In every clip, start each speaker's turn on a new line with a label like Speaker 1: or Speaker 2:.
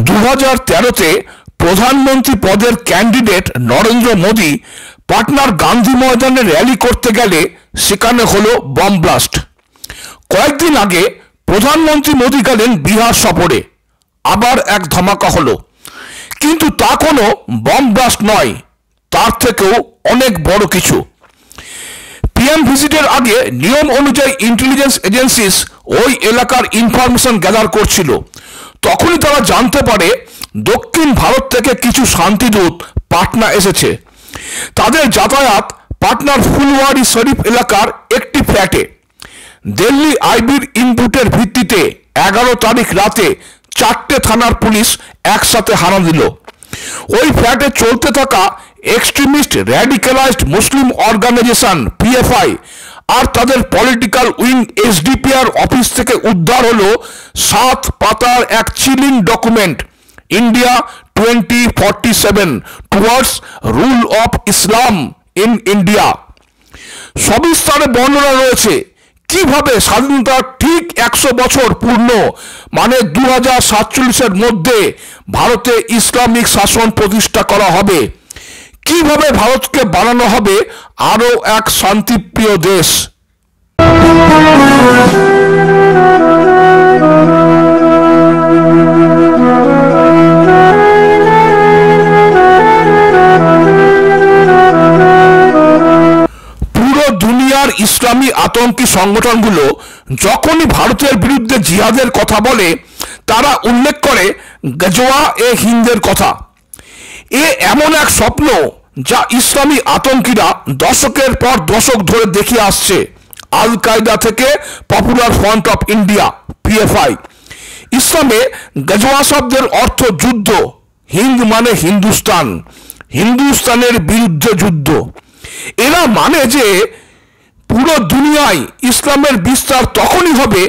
Speaker 1: 2013-তে প্রধানমন্ত্রী পদের ক্যান্ডিডেট নরেন্দ্র মোদী পাটনার গান্ধী ময়দানে র্যালি করতে গেলে সেখানে হলো বম ব্লাস্ট। কয়েকদিন আগে প্রধানমন্ত্রী মোদী গেলেন বিহার সফরে, আবার এক ধামাকা হলো। কিন্তু তা কোনো বম ব্লাস্ট নয়, তার থেকেও অনেক বড় কিছু। পিএম ভিজিটের আগে নিয়ম অনুযায়ী ইন্টেলিজেন্স এজেন্সিস ওই এলাকার ইনফরমেশন গ্যাদার করছিল। তখনই তারা জানতে পারে দক্ষিণ ভারত থেকে কিছু শান্তিদূত পাটনা এসেছে। তাদের যাতায়াত পাটনার ফুলওয়ারি শরীফ এলাকার একটি ফ্ল্যাটে। দিল্লি আইবির ইনপুটের ভিত্তিতে 11 তারিখ রাতে 4টে থানার পুলিশ একসাথে হানা দিল। ওই ফ্ল্যাটে চলতে থাকা এক্সট্রিমিস্ট র্যাডিক্যালাইজড মুসলিম অর্গানাইজেশন পিএফআই আর তাদের পলিটিক্যাল উইং এসডিপিআর অফিস থেকে উদ্ধার হলো 7 পাতার এক chilling document, India 2047 towards rule of Islam in India. সবিস্তারে বর্ণনা রয়েছে কিভাবে স্বাধীনতার ঠিক 100 বছর পূর্ণ, মানে 2047-এর মধ্যে ভারতে ইসলামিক শাসন প্রতিষ্ঠা করা হবে, কিভাবে ভারতকে বানানো হবে আরো এক শান্তিপ্রিয় দেশ। পুরো দুনিয়ার ইসলামী আতঙ্কী সংগঠনগুলো যখনই ভারতের বিরুদ্ধে জিহাদের কথা বলে, তারা উল্লেখ করে গজওয়া এ হিন্দের কথা। এ এমন এক স্বপ্ন যা ইসলামী আতঙ্কীরা দশকের পর দশক ধরে দেখে আসছে। আল কায়দা থেকে popular front of India PFI. ইসলামে গজওয়া শব্দের অর্থ যুদ্ধ, হিন্দ মানে হিন্দুস্তান, হিন্দুস্তানের বিরুদ্ধে যুদ্ধ। এরা মানে যে পুরো দুনিয়ায় ইসলামের বিস্তার তখনই হবে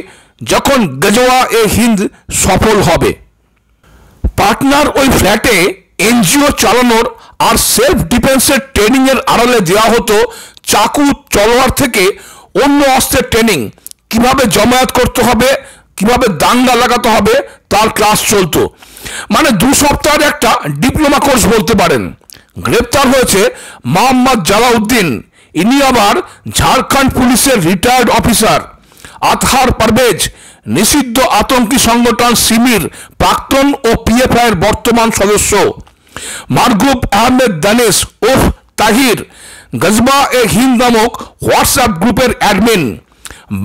Speaker 1: যখন গজওয়া এ হিন্দ সফল হবে। পাটনার ওই ফ্ল্যাটে এনজিও চালানোর আর সেলফ ডিফেন্সের ট্রেনিং এর আড়ালে দেওয়া হতো চাকু, তলোয়ার থেকে অন্য অস্ত্রের ট্রেনিং। কিভাবে জমায়েত করতে হবে, কিভাবে দাঙ্গা লাগাতে হবে, তার ক্লাস চলতো। মানে 2 সপ্তাহের একটা ডিপ্লোমা কোর্স বলতে পারেন। গ্রেপ্তার হয়েছে মোহাম্মদ জালাউদ্দিন, ইনি আবার ঝাড়খণ্ড পুলিশের রিটায়ার্ড অফিসার। আতহার পারভেজ নিষিদ্ধ আতঙ্কী সংগঠন সিমির প্রাক্তন ও পিএফআই এর বর্তমান সদস্য। মারগুব আহমেদ দানেশ উর্ফ তাহির গজবা এ হিন্দ নামক হোয়াটসঅ্যাপ গ্রুপের অ্যাডমিন।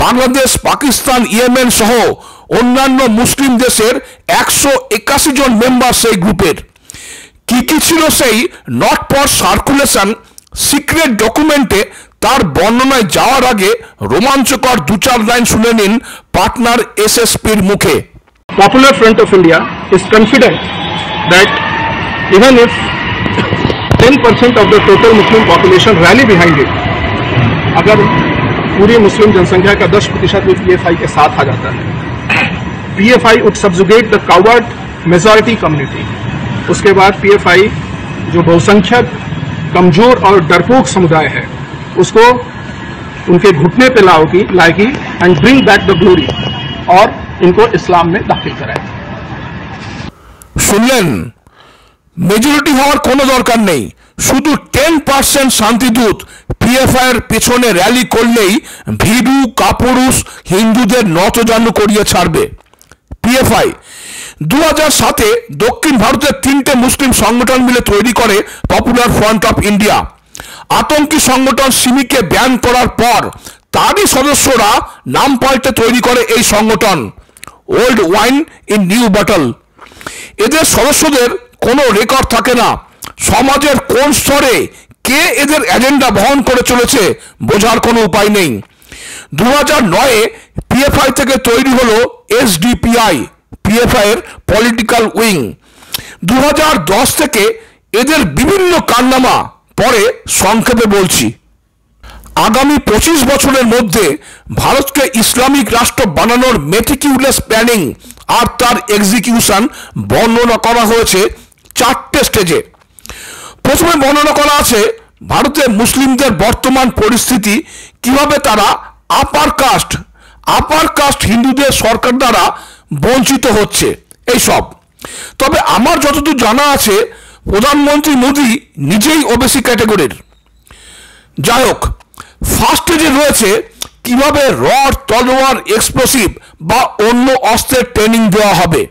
Speaker 1: বাংলাদেশ, পাকিস্তান, ইয়েমেন সহ অন্যান্য মুসলিম দেশের 181 জন মেম্বার সেই গ্রুপের। কি কি ছিল সেই নট ফর সার্কুলেশন সিক্রেট ডকুমেন্টে, তার বর্ণনায় যাওয়ার আগে রোমাঞ্চকর 2-4 লাইন শুনে নিন পাটনার এসএসপির মুখে।
Speaker 2: Popular Front of India is confident that even if 10% of the total Muslim population rally behind it, अगर पूरी मुस्लिम जनसंख्या का 10% भी PFI के साथ आ जाता है, PFI would subjugate the coward majority community। उसके बाद PFI जो बहुसंख्यक, कमजोर और डरपोक समुदाय है, उसको उनके घुटने पे लाएगी and bring back the glory, और इनको इस्लाम में दाखिल कराएगी।
Speaker 1: শুনলেন, মেজরিটি হওয়ার কোনো দরকার নেই, শুধু 10% শান্তিদূত পিএফআই এর পেছনে র্যালি করলেই ভীরু কাপুরুষ হিন্দুদের নতজানু করিয়ে ছাড়বে। পিএফআই 2007-এ দক্ষিণ ভারতের 3টে মুসলিম সংগঠন মিলে তৈরি করে পপুলার ফ্রন্ট অফ ইন্ডিয়া। আতঙ্কী সংগঠন সিমিকে ব্যান করার পর তারই সদস্যরা নাম পাল্টে তৈরি করে এই সংগঠন, old wine in new bottle. এদের সদস্যদের কোনো রেকর্ড থাকে না। সমাজের কোন স্তরে কে এদের এজেন্ডা বহন করে চলেছে বোঝার কোনো উপায় নেই। 2009-এ পিএফআই থেকে তৈরি হলো এসডিপিআই, পিএফআই এর পলিটিক্যাল উইং। 2010 থেকে এদের বিভিন্ন কারনামা পরে সংক্ষেপে বলছি। আগামী 25 বছরের মধ্যে ভারতকে ইসলামিক রাষ্ট্র বানানোর মেটিকিউলাস প্ল্যানিং আর তার এক্সিকিউশন বর্ণনা করা হয়েছে 4টে স্টেজে। প্রথমে বর্ণনা করা আছে ভারতের মুসলিমদের বর্তমান পরিস্থিতি, কিভাবে তারা আপার কাস্ট হিন্দুদের সরকার দ্বারা বঞ্চিত হচ্ছে, এই সব। তবে আমার যতদূর জানা আছে প্রধানমন্ত্রী মোদী নিজেই ওবিসি ক্যাটাগরির। যাই হোক, ফার্স্ট স্টেজে রয়েছে কিভাবে রড, তলোয়ার, এক্সপ্লোসিভ বা অন্য অস্ত্রের ট্রেনিং দেওয়া হবে।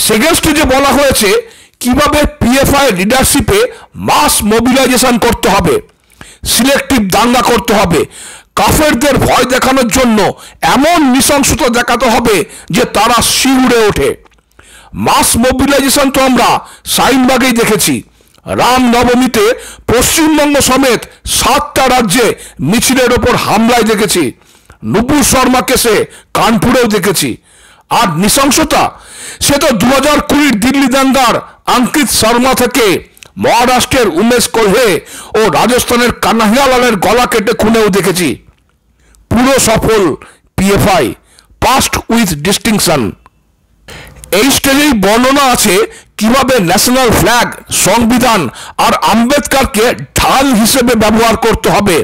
Speaker 1: সেকেন্ড স্টেজে বলা হয়েছে কিভাবে পিএফআই লিডারশিপে মাস মোবিলাইজেশন করতে হবে, সিলেক্টিভ দাঙ্গা করতে হবে, কাফেরদের ভয় দেখানোর জন্য এমন নৃশংসতা দেখাতে হবে যে তারা শিউরে ওঠে। মাস মোবিলাইজেশন তো আমরা শাহিনবাগেই দেখেছি। রামনবমীতে পশ্চিমবঙ্গ সমেত 7টা রাজ্যে মিছিলের ওপর হামলায় দেখেছি। নুপুর শর্মা কেসে কানপুরেও দেখেছি। আর নৃশংসতা সে তো 2020 দিল্লি দাঙ্গার অঙ্কিত শর্মা থেকে মহারাষ্ট্রের উমেশ কোলহে ও রাজস্থানের কানহাইয়ালালের গলা কেটে খুনেও দেখেছি। পুরো সফল পিএফআই, পাস্ট উইথ ডিস্টিংশন। এই স্টেজেই বর্ণনা আছে কিভাবে ন্যাশনাল ফ্ল্যাগ, সংবিধান আর আম্বেদকরকে ঢাল হিসেবে ব্যবহার করতে হবে,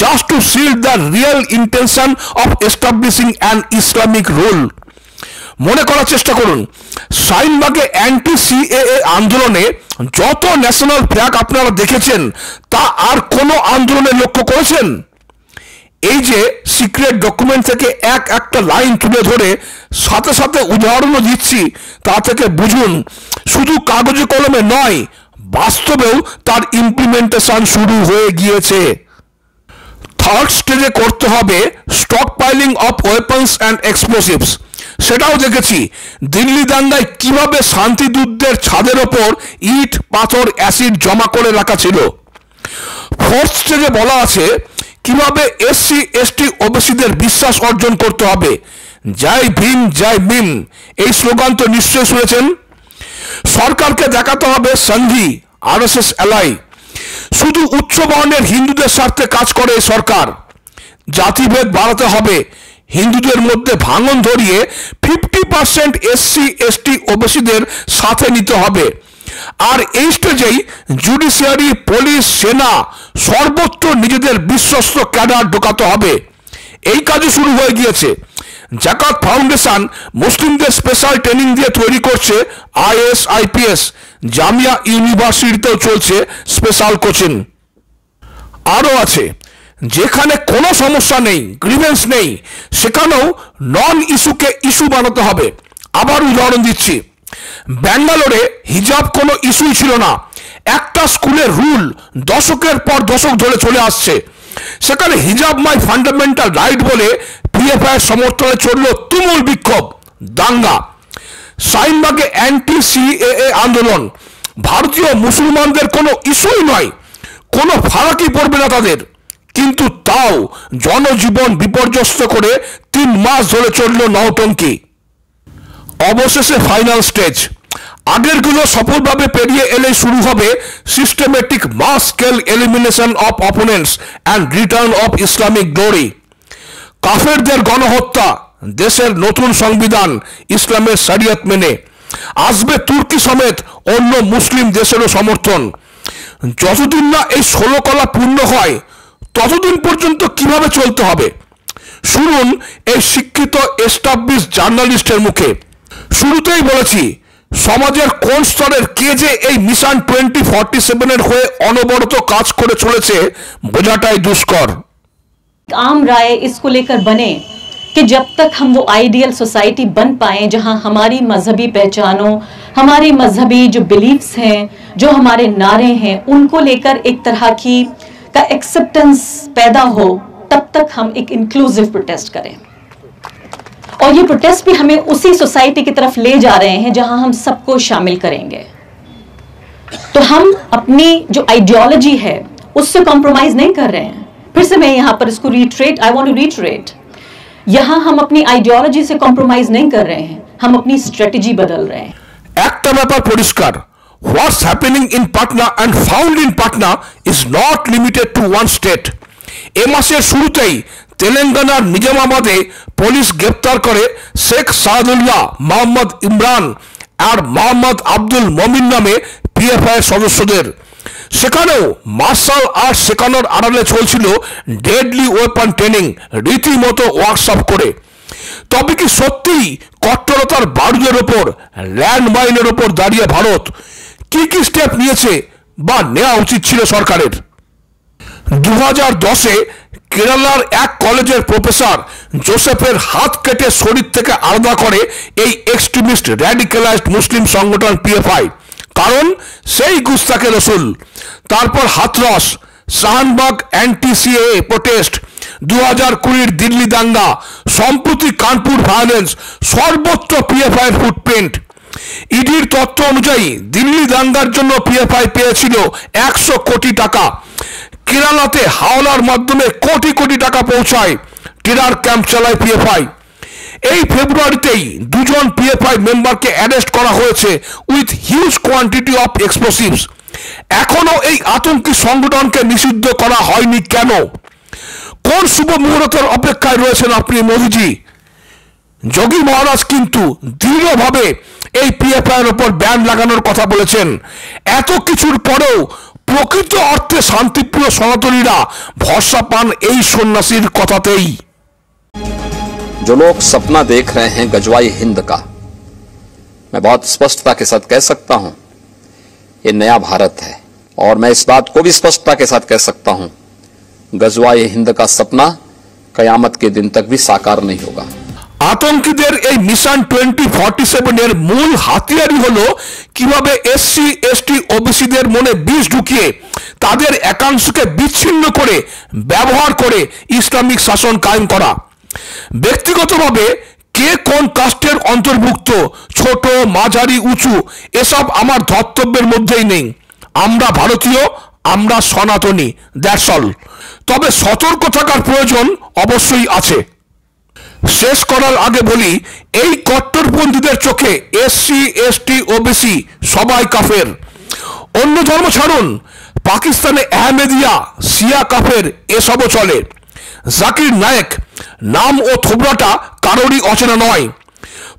Speaker 1: just to shield the real intention of establishing an Islamic rule. মনে করার চেষ্টা করুন, শাহিনবাগে অ্যান্টি সিএএ আন্দোলনে যত ন্যাশনাল ফ্ল্যাগ আপনারা দেখেছেন তা আর কোনো আন্দোলনে লক্ষ্য করেছেন? এই যে সিক্রেট ডকুমেন্ট থেকে একটা লাইন তুলে ধরে সাথে সাথে উদাহরণও দিচ্ছি, তা থেকে বুঝুন শুধু কাগজে কলমে নয়, বাস্তবেও তার ইমপ্লিমেন্টেশন শুরু হয়ে গিয়েছে। থার্ড স্টেজে করতে হবে stock piling of weapons and explosives. সেটাও দেখেছি দিল্লি দাঙ্গায় কিভাবে শান্তিদূতদের ছাদের ওপর ইট, পাথর, অ্যাসিড জমা করে রাখা ছিল। ফোর্থ স্টেজে বলা আছে কিভাবে এসসি এসটি ওবিসিদের বিশ্বাস অর্জন করতে হবে। জয় ভীম জয় ভীম এই স্লোগান তো নিশ্চয়ই শুনেছেন। সরকারকে দেখাতে হবে সঙ্গী, আরএসএস এলাই। শুধু উচ্চ বর্ণের হিন্দুদের স্বার্থে কাজ করে এই সরকার। জাতিভেদ বাড়াতে হবে, হিন্দুদের মধ্যে ভাঙন ধরিয়ে 50% এসসি এসটি ওবিসিদের সাথে নিতে হবে। আর এই স্টেজেই জুডিশিয়ারি, পুলিশ, সেনা সর্বত্র নিজেদের বিশ্বস্ত ক্যাডার ঢোকাতে হবে। এই কাজও শুরু হয়ে গিয়েছে। জাকাত ফাউন্ডেশন মুসলিমদের স্পেশাল ট্রেনিং দিয়ে তৈরি করছে আইএস আইপিএস। জামিয়া ইউনিভার্সিটিতেও চলছে স্পেশাল কোচিং। আরও আছে যেখানে কোনো সমস্যা নেই, গ্রিভেন্স নেই, সেখানেও নন ইস্যুকে ইস্যু বানাতে হবে। আবার উদাহরণ দিচ্ছি, ব্যাঙ্গালোরে হিজাব কোনো ইস্যুই ছিল না। একটা স্কুলের রুল দশকের পর দশক ধরে চলে আসছে। সেখানে হিজাব মাই ফান্ডামেন্টাল রাইট বলে পিএফআই সমর্থনে চলল তুমুল বিক্ষোভ, দাঙ্গা। শাহিনবাগে অ্যান্টি সিএএ আন্দোলন ভারতীয় মুসলমানদের কোনো ইস্যুই নয়, কোনো ফারাকই পড়বে না তাদের। কিন্তু তাও জনজীবন বিপর্যস্ত করে 3 মাস ধরে চলল নৌটঙ্কি। অবশেষে ফাইনাল স্টেজ। আগেরগুলো সফলভাবে পেরিয়ে এলে শুরু হবে systematic mass scale elimination of opponents and return of Islamic glory. কাফেরদের গণহত্যা, দেশের নতুন সংবিধান, ইসলামের শরিয়ত মেনে আসবে তুর্কি সমেত অন্য মুসলিম দেশেরও সমর্থন। যতদিন না এই 16 কলা পূর্ণ হয় ততদিন পর্যন্ত কিভাবে চলতে হবে শুনুন এই শিক্ষিত এস্টাবলিশ জার্নালিস্টের মুখে। শুরুতেই বলেছি সমাজের কোন স্তরের কে যে এই মিশন 2047 এর হয়ে অনবরত কাজ করে চলেছে বোঝাটাই দুষ্কর।
Speaker 3: आम राय इसको लेकर बने कि जब तक हम वो आइडियल सोसाइटी बन पाएं जहां हमारी मजहबी पहचानों, हमारे मजहबी जो बिलीफ्स हैं, जो हमारे नारे हैं, उनको लेकर एक तरह की का एक्सेप्टेंस पैदा हो, तब तक हम एक इंक्लूसिव प्रोटेस्ट करें। और ये प्रोटेस्ट भी हमें उसी सोसाइटी की तरफ ले जा रहे हैं जहां हम सबको शामिल करेंगे। तो हम अपनी जो आइडियोलॉजी है उससे कॉम्प्रोमाइज नहीं कर रहे हैं। फिर से मैं यहां पर इसको आई वांट टू रीट्रेट, यहां हम अपनी आइडियोलॉजी से कॉम्प्रोमाइज नहीं कर रहे हैं, हम अपनी स्ट्रेटेजी बदल रहे हैं।
Speaker 1: একটা ব্যাপার পরিষ্কার, what's happening in Patna and found in Patna is not limited to one state. এ মাসের শুরুতেই তেলেঙ্গানার নিজামাবাদে পুলিশ গ্রেপ্তার করে শেখ সাদুল্লাহ, মোহাম্মদ ইমরান আর মোহাম্মদ আব্দুল মমিন নামে পিএফআই সদস্যদের। সেখানেও মার্শাল আর্ট শেখানোর আড়ালে চলছিল ডেডলি ওয়েপন ট্রেনিং, রীতিমতো ওয়ার্কশপ করে। তবে কি সত্যিই কট্টরতার বারুদের ওপর, ল্যান্ডমাইনের ওপর দাঁড়িয়ে ভারত কি কি স্টেপ নিয়েছে বা নেওয়া উচিত ছিল সরকারের? 2010-এ কেরালার এক কলেজের প্রফেসর জোসেফের হাত কেটে শরীর থেকে আলাদা করে এই এক্সট্রিমিস্ট র্যাডিক্যালাইজড মুসলিম সংগঠন পিএফআই, কারণ সেই গুস্তাখে রসুল। তারপর Hathras, Shahbag anti CAA protest, 2020-এর দিল্লি দাঙ্গা, সম্প্রতি কানপুর ভায়োলেন্স, সর্বত্র পিএফআই এর ফুটপ্রিন্ট। ইডির তথ্য অনুযায়ী দিল্লি দাঙ্গার জন্য পিএফআই পেয়েছিল 100 কোটি টাকা। কেরালাতে হাওলার মাধ্যমে কোটি কোটি টাকা পৌঁছায়। টেরার ক্যাম্প চালায় পিএফআই। এই ফেব্রুয়ারিতেই 2 জন পিএফআই মেম্বারকে অ্যারেস্ট করা হয়েছে with huge quantity of explosives. এখনো এই আতঙ্কী সংগঠনকে নিষিদ্ধ করা হয়নি কেন? কোন শুভ মুহূর্তের অপেক্ষায় রয়েছেন আপনি মোদিজি? যোগী মহারাজ কিন্তু দৃঢ়ভাবে এই পিএফআই এর উপর ব্যান লাগানোর কথা বলেছেন। এত কিছুর পরেও প্রকৃত অর্থে শান্তিপ্রিয় সনাতনীরা ভরসা পান এই সন্ন্যাসীর কথাতেই।
Speaker 4: जो लोग सपना देख रहे हैं गजवाई हिंद का, मैं बहुत स्पष्टता के साथ कह सकता हूं ये नया भारत है। और मैं इस बात को भी स्पष्टता के साथ कह सकता हूं गजवाई हिंद का सपना कयामत के दिन तक भी साकार नहीं होगा।
Speaker 1: আতঙ্কীদের এই মিশন 2047 এর মূল হাতিয়ারই হলো কিভাবে এসসি এসটি ওবিসিদের মনে বিষ ঢুকিয়ে তাদের একাংশকে বিচ্ছিন্ন করে ব্যবহার করে ইসলামিক শাসন কায়েম করা। ব্যক্তিগতভাবে কে কোন কাস্টের অন্তর্ভুক্ত, ছোট, মাঝারি, উঁচু, এসব আমার ধর্তব্যের মধ্যেই নেই। আমরা ভারতীয়, আমরা সনাতনী, দ্যাটস অল। তবে সতর্ক থাকার প্রয়োজন অবশ্যই আছে। শেষ করার আগে বলি, এই কট্টরপন্থীদের চোখে এসসি এসটি ওবিসি সবাই কাফের। অন্য ধর্ম ছাড়ুন, পাকিস্তানে আহমেদিয়া, শিয়া কাফের, এসবও চলে। জাকির নায়েক নাম ও থোবরাটা কারোরই অচেনা নয়।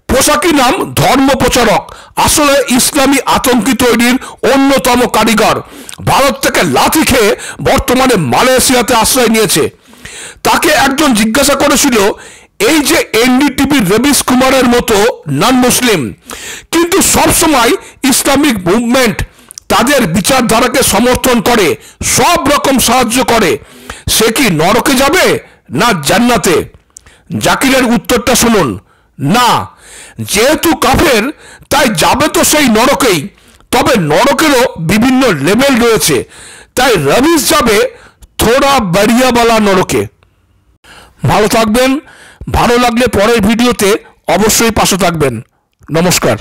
Speaker 1: পোশাকি নাম ধর্ম প্রচারক, আসলে ইসলামী আতঙ্কি তৈরির অন্যতম কারিগর। ভারত থেকে লাথি খেয়ে বর্তমানে মালয়েশিয়াতে আশ্রয় নিয়েছে। তাকে একজন জিজ্ঞাসা করেছিল, এই যে এনডিটিভির রবিশ কুমারের মতো নন মুসলিম কিন্তু সবসময় ইসলামিক মুভমেন্ট তাদের বিচারধারাকে সমর্থন করে, সব রকম সাহায্য করে, সে কি নরকে যাবে না জান্নাতে? জাকিরের উত্তরটা শুনুন, না, যেহেতু কাফের তাই যাবে তো সেই নরকেই, তবে নরকেরও বিভিন্ন লেভেল রয়েছে, তাই রবিশ যাবে থোড়া বাড়িয়াওয়ালা নরকে। ভালো থাকবেন। ভালো লাগলে পরের ভিডিওতে অবশ্যই পাশে থাকবেন। নমস্কার।